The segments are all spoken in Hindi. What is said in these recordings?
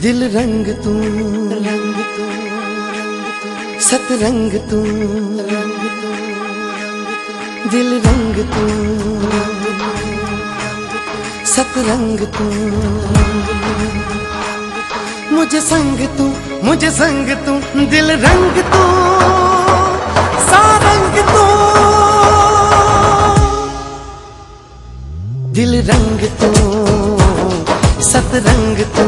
दिल रंग तू सतरंग तू दिल रंग तू सतरंग तू मुझे संग तू दिल रंग तू सारंग तू दिल रंग तू सतरंग तू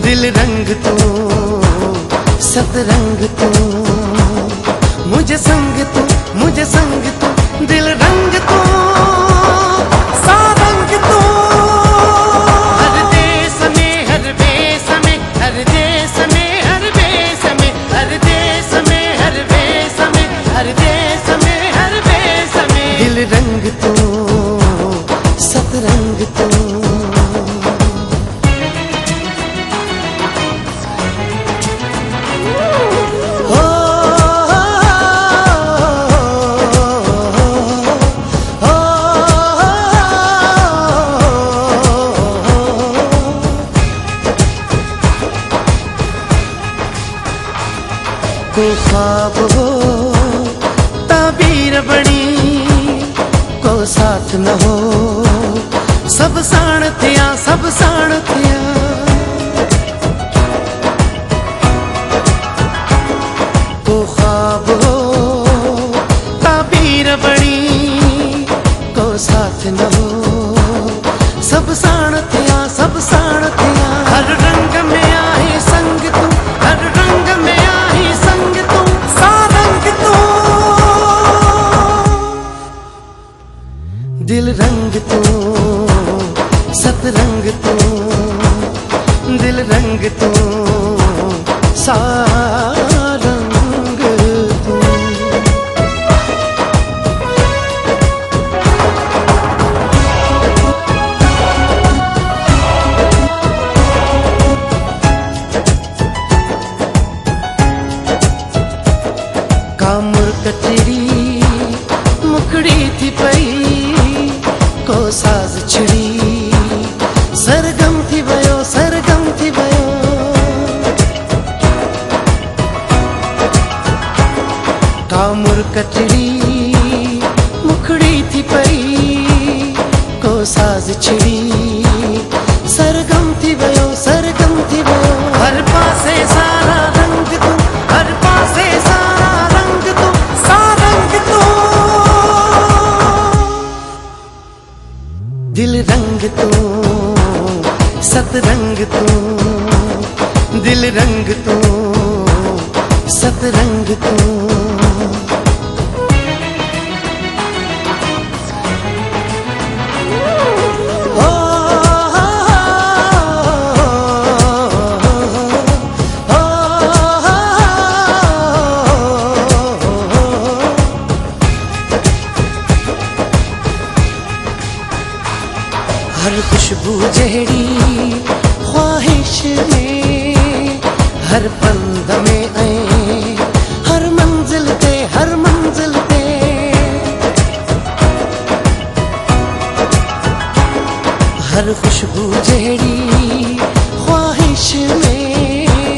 दिल रंग तू सतरंग तू मुझे संग तू दिल रंग तू सारंग तू हर देश में हर वेश में हर देश में हर वेश में हर देश में हर वेश में हर देश में हर वेश में दिल रंग तू सतरंग तू को ख्वाब हो ताबीर बनी को साथ न हो सब साण थिया को ख्वाब हो ताबीर बनी को साथ न हो सब साण थिया हर रंग में आए संग तू हर रंग में आए संग तू सारंग तू दिल रंग तू सतरंग तू दिल रंग तू सारंग तू कामुर कचरी मुखड़ी थी पई को साज छिड़ी सरगम थी भयो कामुर कचरी मुखड़ी थी पई को साज छिड़ी सरगम थी भयो हर पासे सारा रंग तू हर पासे सारा रंग तू सारंग तू दिल रंग तू सतरंग तू दिल रंग तू सतरंग तू हर खुशबू जहरी ख्वाहिश में हर पंद में आए हर मंजिल पे हर खुशबू जहरी ख्वाहिश में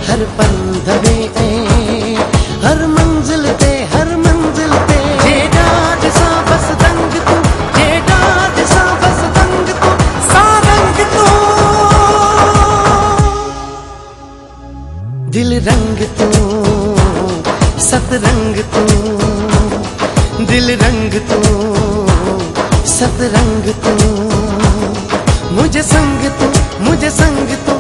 हर पंद में आए हर मंजिल पे जेडाद सा बस दंग तू जेडाद सा बस दंग तू सारंग तू दिल रंग तू सतरंग तू दिल रंग तू सतरंग तू मुझे संग तू